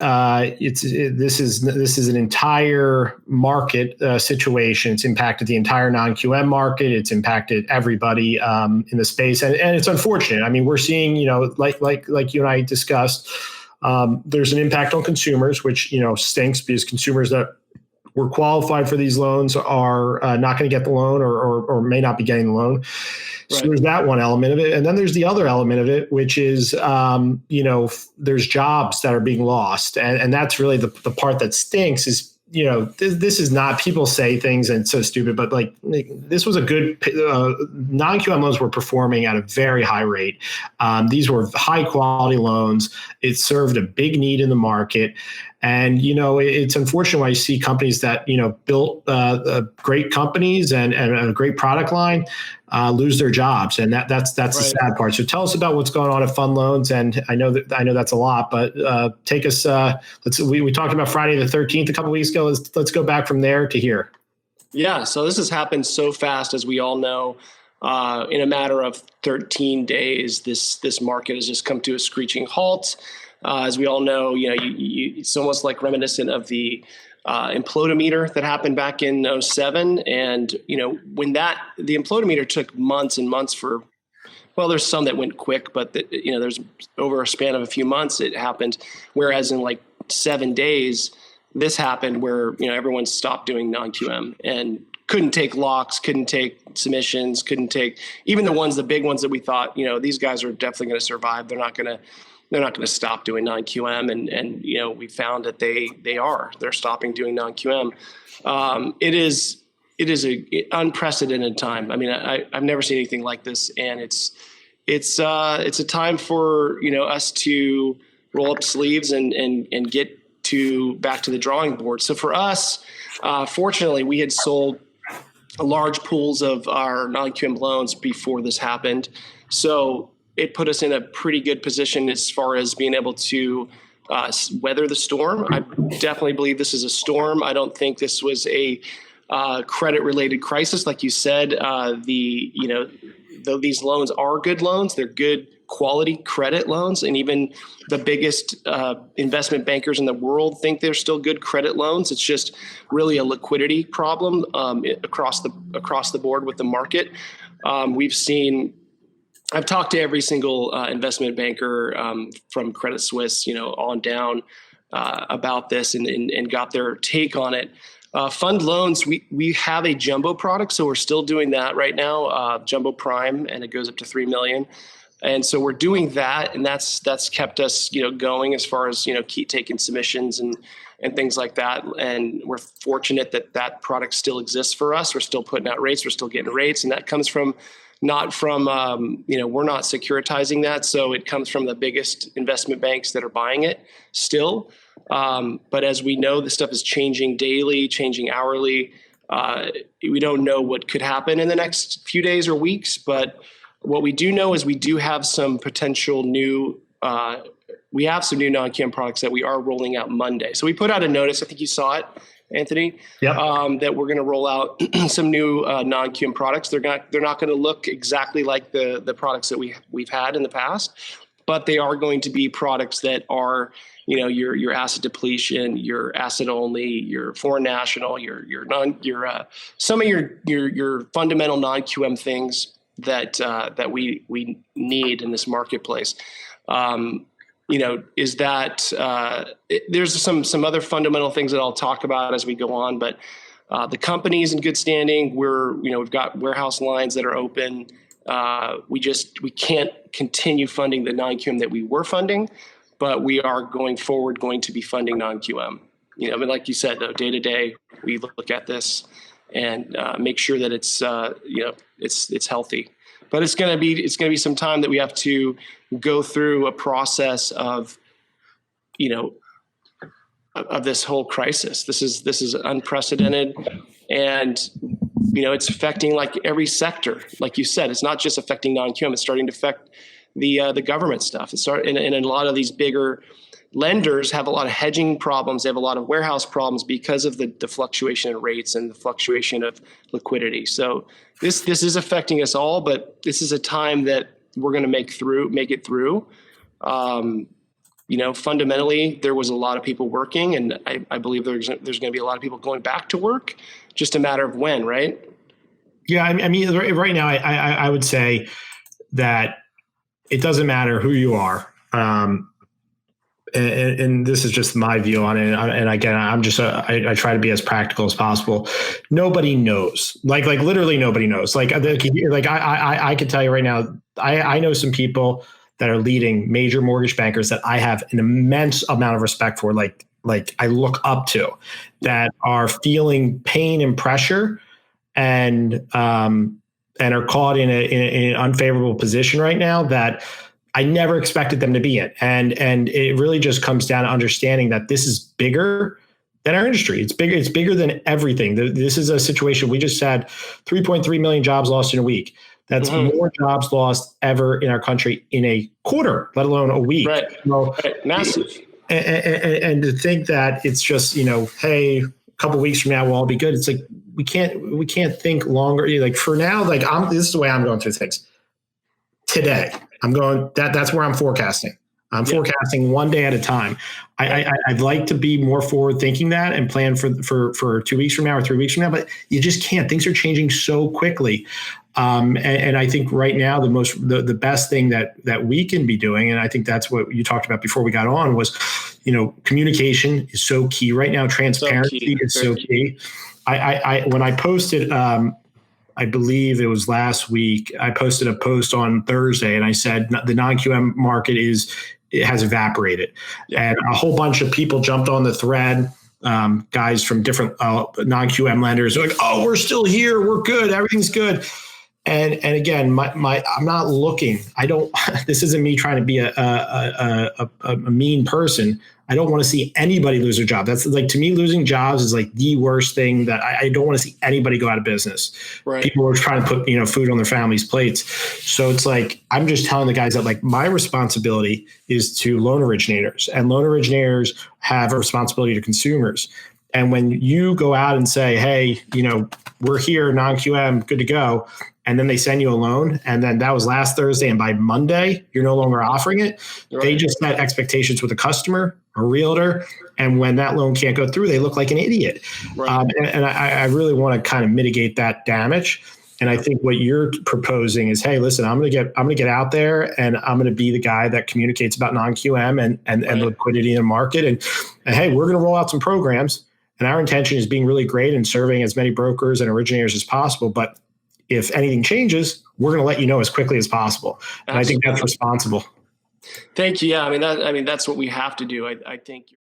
this is an entire market situation. It's impacted the entire non-QM market. It's impacted everybody in the space, and it's unfortunate. I mean, we're seeing, like you and I discussed, there's an impact on consumers, which stinks, because consumers that were qualified for these loans are not going to get the loan, or may not be getting the loan. So there's that one element of it. And then there's the other element of it, which is, there's jobs that are being lost. And that's really the part that stinks is, this is not, people say things and it's so stupid, but like this was a good, non-QM loans were performing at a very high rate. These were high quality loans. It served a big need in the market. And, it's unfortunate when you see companies that, built great companies and a great product line lose their jobs. And that's the sad part. So tell us about what's going on at FundLoans. And I know that's a lot, but take us, we talked about Friday the 13th a couple of weeks ago. Let's go back from there to here. Yeah. So this has happened so fast, as we all know. In a matter of 13 days, this market has just come to a screeching halt. As we all know, it's almost like reminiscent of the implodometer that happened back in 2007. And, when the implodometer took months and months there's some that went quick, but there's over a span of a few months it happened. Whereas in like 7 days, this happened where, everyone stopped doing non-QM and couldn't take locks, couldn't take submissions, couldn't take even the big ones that we thought, these guys are definitely going to survive. They're not going to stop doing non-QM, and we found that they're stopping doing non-QM. It is a unprecedented time. I mean, I've never seen anything like this, and it's a time for us to roll up sleeves and get back to the drawing board. So for us, fortunately, we had sold large pools of our non-QM loans before this happened, so it put us in a pretty good position as far as being able to weather the storm. I definitely believe this is a storm. I don't think this was a credit-related crisis, like you said. Though these loans are good loans, they're good quality credit loans, and even the biggest investment bankers in the world think they're still good credit loans. It's just really a liquidity problem across the board with the market. I've talked to every single investment banker from Credit Suisse, on down about this and got their take on it. FundLoans, we have a jumbo product, so we're still doing that right now, jumbo prime, and it goes up to $3 million. And so we're doing that, and that's kept us, going as far as, keep taking submissions and things like that. And we're fortunate that product still exists for us. We're still putting out rates. We're still getting rates, and that comes from not from, we're not securitizing that. So it comes from the biggest investment banks that are buying it still. But as we know, this stuff is changing daily, changing hourly. We don't know what could happen in the next few days or weeks, but what we do know is we do have some potential new, we have some new non-QM products that we are rolling out Monday. So we put out a notice, I think you saw it, Anthony, that we're going to roll out some new non-QM products. They're not going to look exactly like the products that we've had in the past, but they are going to be products that are, your asset depletion, your asset only, your foreign national, some of your fundamental non-QM things that we need in this marketplace. Is that there's some other fundamental things that I'll talk about as we go on, but the company's in good standing. We've got warehouse lines that are open. We can't continue funding the non-QM that we were funding, but we are going to be funding non-QM. But like you said, though, day to day, we look at this and make sure that it's it's healthy. But it's going to be some time that we have to go through a process of this whole crisis. This is unprecedented, and it's affecting like every sector. Like you said, it's not just affecting non-QM; it's starting to affect the government stuff. And a lot of these bigger lenders have a lot of hedging problems. They have a lot of warehouse problems because of the fluctuation in rates and the fluctuation of liquidity. So this is affecting us all, but this is a time that we're going to make it through. fundamentally there was a lot of people working, and I believe there's going to be a lot of people going back to work, just a matter of when, right? Yeah, I mean, right now, I would say that it doesn't matter who you are. And this is just my view on it. And again, I try to be as practical as possible. Nobody knows, like literally nobody knows. Like I could tell you right now, I know some people that are leading major mortgage bankers that I have an immense amount of respect for, like I look up to, that are feeling pain and pressure and are caught in an unfavorable position right now that I never expected them to be in. And it really just comes down to understanding that this is bigger than our industry. It's bigger than everything. This is a situation. We just had 3.3 million jobs lost in a week. That's more jobs lost ever in our country in a quarter, let alone a week. Right. Massive. And to think that it's just, hey, a couple of weeks from now we'll all be good. It's like we can't think longer. Like for now, this is the way I'm going through things. Today, I'm going. That's where I'm forecasting. I'm forecasting one day at a time. I'd like to be more forward thinking that and plan for 2 weeks from now or 3 weeks from now, but you just can't. Things are changing so quickly. And I think right now the best thing that we can be doing, and I think that's what you talked about before we got on, was, communication is so key right now. Transparency is so key. When I posted, I believe it was last week, I posted a post on Thursday and I said the non-QM market has evaporated. And a whole bunch of people jumped on the thread. Guys from different non-QM lenders are like, oh, we're still here. We're good. Everything's good. And again, I'm not looking. This isn't me trying to be a mean person. I don't want to see anybody lose their job. That's like, to me, losing jobs is like the worst thing. That I don't want to see anybody go out of business. Right. People are trying to put, food on their families' plates. So it's like, I'm just telling the guys that like my responsibility is to loan originators, and loan originators have a responsibility to consumers. And when you go out and say, hey, we're here, non-QM, good to go, and then they send you a loan, and then that was last Thursday, and by Monday, you're no longer offering it. Right. They just set expectations with a customer, a realtor, and when that loan can't go through, they look like an idiot. Right. And I really want to kind of mitigate that damage. And I think what you're proposing is, hey, listen, I'm going to get out there, and I'm going to be the guy that communicates about non-QM and liquidity in the market. And hey, we're going to roll out some programs, and our intention is being really great and serving as many brokers and originators as possible. But if anything changes, we're going to let you know as quickly as possible. And I think that's responsible. Thank you. Yeah, I mean, that's what we have to do. I think.